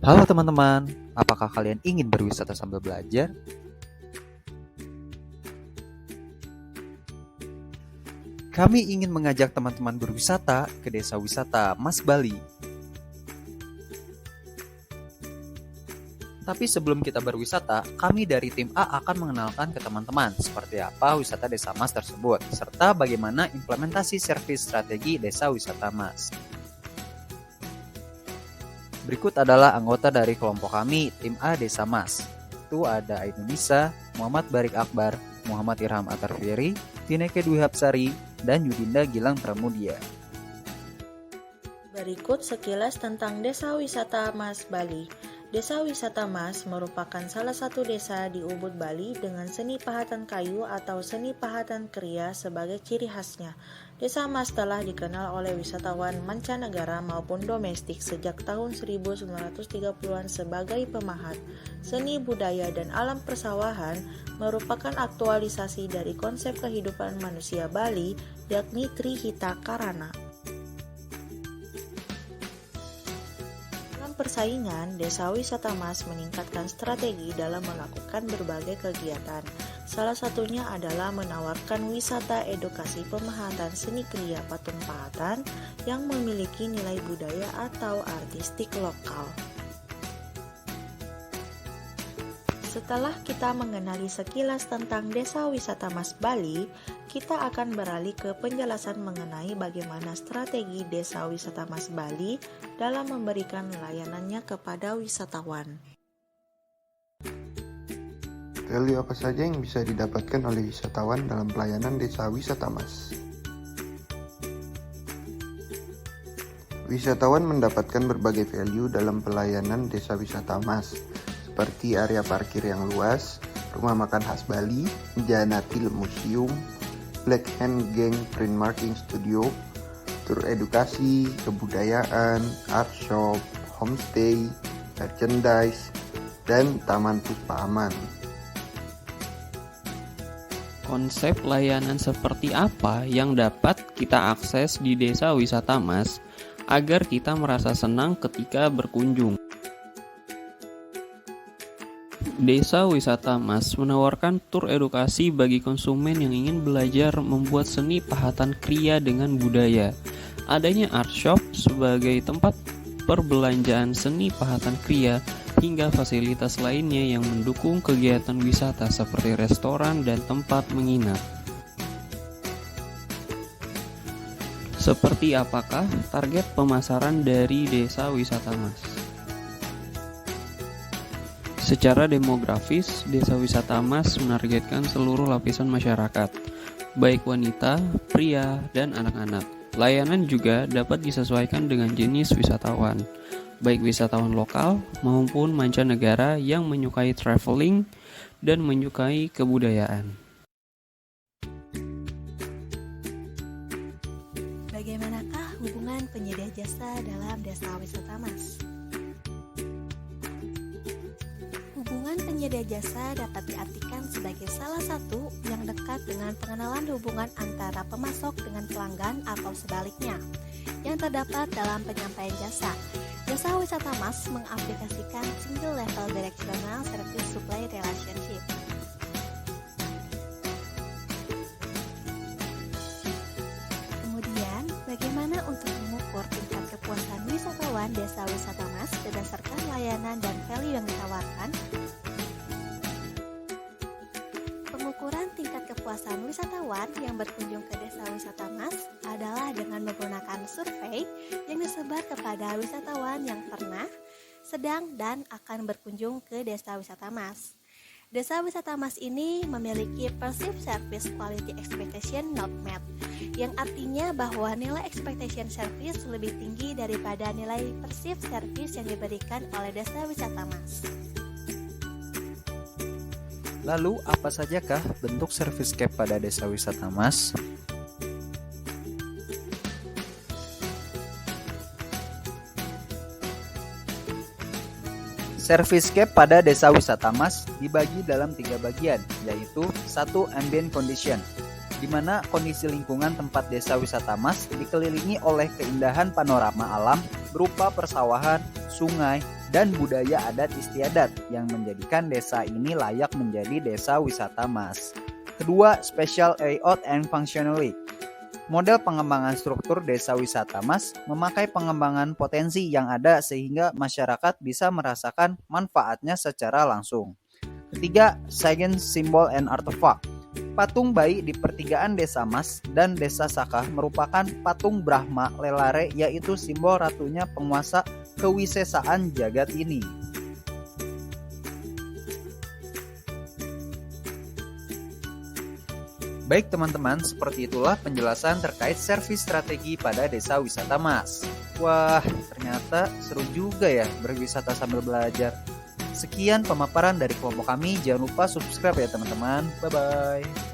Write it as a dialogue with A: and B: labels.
A: Halo teman-teman, apakah kalian ingin berwisata sambil belajar? Kami ingin mengajak teman-teman berwisata ke Desa Wisata Mas Bali. Tapi sebelum kita berwisata, kami dari tim A akan mengenalkan ke teman-teman seperti apa wisata Desa Mas tersebut, serta bagaimana implementasi servis strategi Desa Wisata Mas. Berikut adalah anggota dari kelompok kami, tim A Desa Mas. Itu ada Ainunisa, Muhammad Barik Akbar, Muhammad Irham Atarfieri, Tineke Dwi Hapsari, dan Yudinda Gilang Pramudia.
B: Berikut sekilas tentang Desa Wisata Mas Bali. Desa Wisata Mas merupakan salah satu desa di Ubud, Bali dengan seni pahatan kayu atau seni pahatan kriya sebagai ciri khasnya. Desa Mas telah dikenal oleh wisatawan mancanegara maupun domestik sejak tahun 1930-an sebagai pemahat. Seni budaya dan alam persawahan merupakan aktualisasi dari konsep kehidupan manusia Bali, yakni Trihita Karana. Persaingan, Desa Wisata Mas meningkatkan strategi dalam melakukan berbagai kegiatan. Salah satunya adalah menawarkan wisata edukasi pemahatan seni kriya patung pahatan yang memiliki nilai budaya atau artistik lokal. Setelah kita mengenali sekilas tentang Desa Wisata Mas Bali, kita akan beralih ke penjelasan mengenai bagaimana strategi Desa Wisata Mas Bali dalam memberikan layanannya kepada wisatawan.
C: Value apa saja yang bisa didapatkan oleh wisatawan dalam pelayanan Desa Wisata Mas? Wisatawan mendapatkan berbagai value dalam pelayanan Desa Wisata Mas, seperti area parkir yang luas, rumah makan khas Bali, Janatil Museum, Black Hand Gang Print Marking Studio, tur edukasi, kebudayaan, art shop, homestay, merchandise, dan Taman Puspa Aman.
D: Konsep layanan seperti apa yang dapat kita akses di Desa Wisata Mas agar kita merasa senang ketika berkunjung? Desa Wisata Mas menawarkan tur edukasi bagi konsumen yang ingin belajar membuat seni pahatan kriya dengan budaya. Adanya art shop sebagai tempat perbelanjaan seni pahatan kriya hingga fasilitas lainnya yang mendukung kegiatan wisata seperti restoran dan tempat menginap. Seperti apakah target pemasaran dari Desa Wisata Mas? Secara demografis, Desa Wisata Mas menargetkan seluruh lapisan masyarakat, baik wanita, pria, dan anak-anak. Layanan juga dapat disesuaikan dengan jenis wisatawan, baik wisatawan lokal maupun mancanegara yang menyukai traveling dan menyukai kebudayaan.
E: Bagaimanakah hubungan penyedia jasa dalam Desa Wisata Mas? Hubungan penyedia jasa dapat diartikan sebagai salah satu yang dekat dengan pengenalan hubungan antara pemasok dengan pelanggan atau sebaliknya, yang terdapat dalam penyampaian jasa. Desa Wisata Mas mengaplikasikan single level directional service supply relationship. Kemudian, bagaimana untuk mengukur tingkat kepuasan wisatawan Desa Wisata Mas berdasarkan layanan dan value yang ditawarkan? Pengukuran tingkat kepuasan wisatawan yang berkunjung ke Desa Wisata Mas adalah dengan menggunakan survei yang disebar kepada wisatawan yang pernah, sedang, dan akan berkunjung ke Desa Wisata Mas. Desa Wisata Mas ini memiliki Perceived Service Quality Expectation Not Met, yang artinya bahwa nilai expectation service lebih tinggi daripada nilai perceived service yang diberikan oleh Desa Wisata Mas.
A: Lalu, apa sajakah bentuk servicescape pada Desa Wisata Mas? Servicescape pada Desa Wisata Mas dibagi dalam 3 bagian, yaitu 1. Ambient condition, di mana kondisi lingkungan tempat desa wisata Mas dikelilingi oleh keindahan panorama alam berupa persawahan, sungai, dan budaya adat istiadat yang menjadikan desa ini layak menjadi desa wisata Mas. Kedua, special layout and functionality. Model pengembangan struktur desa wisata Mas memakai pengembangan potensi yang ada sehingga masyarakat bisa merasakan manfaatnya secara langsung. Ketiga, science, symbol, and artifact. Patung bayi di pertigaan Desa Mas dan Desa Sakah merupakan patung Brahma Lelare, yaitu simbol ratunya penguasa kewisesaan jagat ini. Baik teman-teman, seperti itulah penjelasan terkait servis strategi pada Desa Wisata Mas. Wah, ternyata seru juga ya berwisata sambil belajar. Sekian pemaparan dari kelompok kami, jangan lupa subscribe ya teman-teman. Bye-bye.